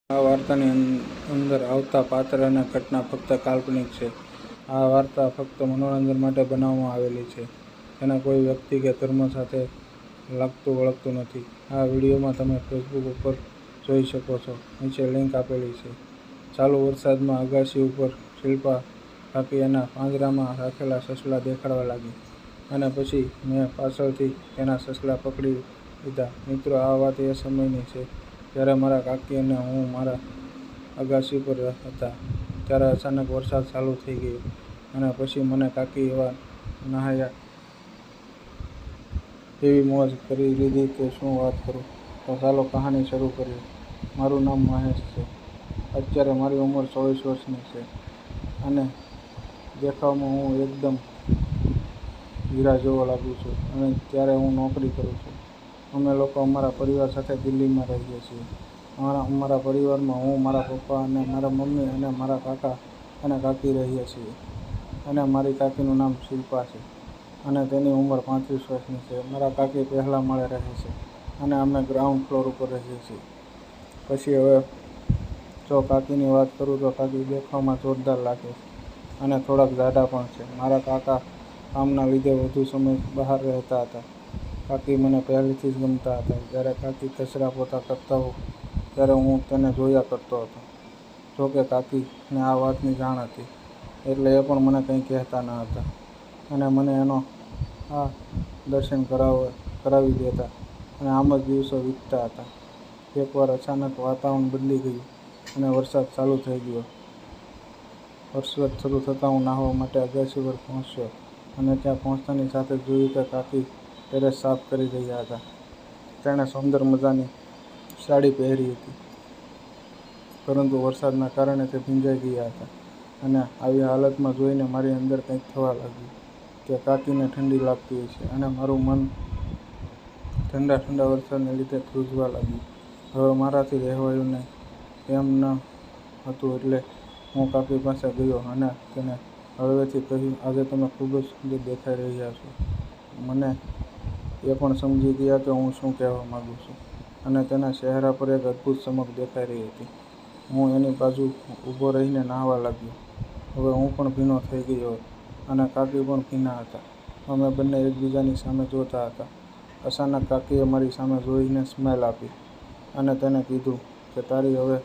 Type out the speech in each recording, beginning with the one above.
આ વાર્તાની અંદર આવતા પાત્ર અને ઘટના ફક્ત કાલ્પનિક છે. આ વાર્તા ફક્ત મનોરંજન માટે બનાવવામાં આવેલી છે. તેને કોઈ વ્યક્તિ કે ધર્મ સાથે લાગતું વળગતું નથી. આ વિડીયોમાં તમે ફેસબુક ઉપર જોઈ શકો છો. નીચે લિંક આપેલી છે. ચાલુ વરસાદમાં અગાશી ઉપર શિલ્પા કાકી એના પાંજરામાં રાખેલા સસલા દેખાડવા લાગી અને પછી મેં પાછળથી તેના સસલા પકડી લીધા. મિત્રો, આ વાત એ સમયની છે જ્યારે મારા કાકી અને હું મારા અગાશી પર હતા. ત્યારે અચાનક વરસાદ ચાલુ થઈ ગયો અને પછી મને કાકી એવા નહાયા એવી મોજ કરી લીધી કે શું વાત કરું. તો ચાલો કહાની શરૂ કરીએ. મારું નામ મહેશ છે. અત્યારે મારી ઉંમર 24 વર્ષની છે અને દેખાવમાં હું એકદમ હીરા જેવો લાગુ છું. અને ત્યારે હું નોકરી કરું છું. અમે લોકો અમારા પરિવાર સાથે દિલ્હીમાં રહીએ છીએ. અમારા પરિવારમાં હું, મારા પપ્પા અને મારા મમ્મી અને મારા કાકા અને કાકી રહીએ છીએ. અને મારી કાકીનું નામ શિલ્પા છે અને તેની ઉંમર 35 વર્ષની છે. મારા કાકી પહેલા માળે રહે છે અને અમે ગ્રાઉન્ડ ફ્લોર ઉપર રહીએ છીએ. પછી હવે જો કાકીની વાત કરું તો કાકી દેખાવમાં જોરદાર લાગે છે અને થોડાક જાડા પણ છે. મારા કાકા કામના લીધે વધુ સમય બહાર રહેતા હતા. કાકી મને પહેલેથી જ ગમતા હતા. જ્યારે કાકી કચરા પોતા કરતા હોય ત્યારે હું તેને જોયા કરતો હતો. જોકે કાકીને આ વાતની જાણ હતી એટલે એ પણ મને કંઈ કહેતા ન હતા અને મને એનો આ દર્શન કરાવી દેતા અને આમ જ દિવસો વીતતા હતા. એકવાર અચાનક વાતાવરણ બદલી ગયું અને વરસાદ ચાલુ થઈ ગયો. વરસાદ શરૂ થતાં હું નાહવા માટે અગાશી પર પહોંચ્યો અને ત્યાં પહોંચતાની સાથે જોયું કે કાકી ટેરેસ સાફ કરી રહ્યા હતા. તેણે સુંદર મજાની સાડી પહેરી હતી, પરંતુ વરસાદના કારણે તે ભીંજાઈ ગયા હતા અને આવી હાલતમાં જોઈને મારી અંદર કંઈક થવા લાગ્યું કે કાકીને ઠંડી લાગતી હશે અને મારું મન ઠંડા ઠંડા વરસાદને લીધે ધ્રુજવા લાગ્યું. હવે મારાથી રહેવાયું નહીં એમ ન હતું એટલે હું કાકી પાસે ગયો અને તેને હળવેથી કહ્યું, આજે તમે ખૂબ જ સુંદર દેખાઈ રહ્યા છો. મને એ પણ સમજી ગયા કે હું શું કહેવા માંગુ છું અને તેના ચહેરા પર એક અદ્ભુત ચમક દેખાઈ રહી હતી. હું એની બાજુ ઊભો રહીને નાહવા લાગ્યો. હવે હું પણ ભીનો થઈ ગયો અને કાકી પણ ભીના હતા. અમે બંને એકબીજાની સામે જોતા હતા. અચાનક કાકીએ મારી સામે જોઈને સ્માઇલ આપી અને તેને કીધું કે તારી હવે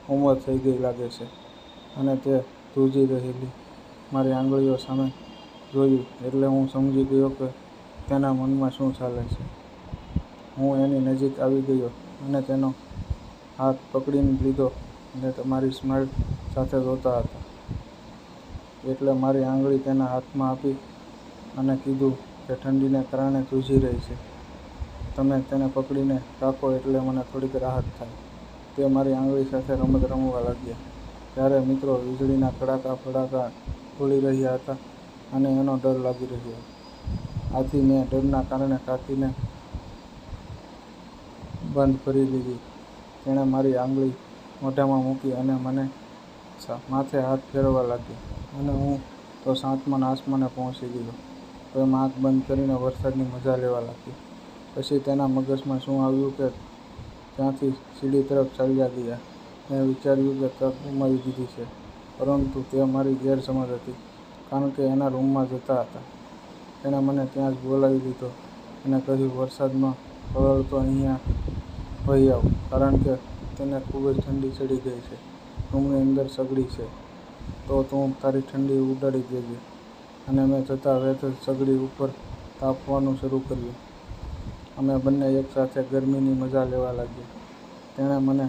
ઉંમર થઈ ગઈ લાગે છે. અને તે ધ્રુજી રહેલી મારી આંગળીઓ સામે જોયું એટલે હું સમજી ગયો કે તેના મનમાં શું ચાલે છે. હું એની નજીક આવી ગયો અને તેનો હાથ પકડીને લીધો અને મારી સ્માઇલ સાથે જોતા હતા એટલે મારી આંગળી તેના હાથમાં આપી અને કીધું કે ઠંડીને કારણે ધ્રુજી રહી છે. તમે તેને પકડીને રાખો એટલે મને થોડીક રાહત થાય. તે મારી આંગળી સાથે રમત રમવા લાગ્યા. ત્યારે મિત્રો, વીજળીના કડાકા ફડાકા બોલી રહ્યા હતા અને એનો ડર લાગી રહ્યો. આથી મેં ડરના કારણે કાકીને બંધ કરી લીધી. તેણે મારી આંગળી મોઢામાં મૂકી અને મને માથે હાથ ફેરવવા લાગી અને હું તો સાતમાને આસમાને પહોંચી ગયો. હવે આંખ બંધ કરીને વરસાદની મજા લેવા લાગ્યો. પછી તેના મગજમાં શું આવ્યું કે ત્યાંથી સીડી તરફ ચાલ્યા ગયા. મેં વિચાર્યું કે તક ગુમાવી દીધી છે, પરંતુ તે મારી ગેરસમજ હતી કારણ કે એના રૂમમાં જતા હતા. તેણે મને ત્યાં જ બોલાવી લીધો અને કહ્યું, વરસાદમાં પલળતો અહીંયા વહી આવ કારણ કે તેને ખૂબ જ ઠંડી ચડી ગઈ છે. રૂમની અંદર સગડી છે તો તું તારી ઠંડી ઉડાડી દેજે. અને મેં જતા વેત જ સગડી ઉપર તાપવાનું શરૂ કર્યું. અમે બંને એકસાથે ગરમીની મજા લેવા લાગ્યા. તેણે મને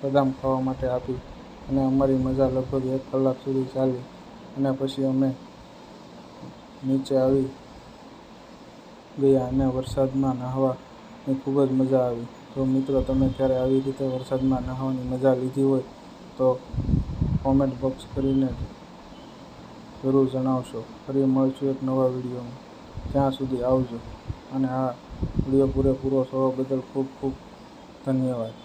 બદામ ખાવા માટે આપી અને અમારી મજા લગભગ 1 કલાક સુધી ચાલી અને પછી અમે નીચે આવી ગયા અને વરસાદમાં નાહવાની ખૂબ જ મજા આવી. જો મિત્રો, તમે ક્યારે આવી રીતે વરસાદમાં નાહવાની મજા લીધી હોય તો કોમેન્ટ બોક્સ કરીને જરૂર જણાવશો. ફરી મળીશું એક નવા વિડીયોમાં. ત્યાં સુધી આવજો અને આ વિડીયો પૂરેપૂરો જોવા બદલ ખૂબ ખૂબ ધન્યવાદ.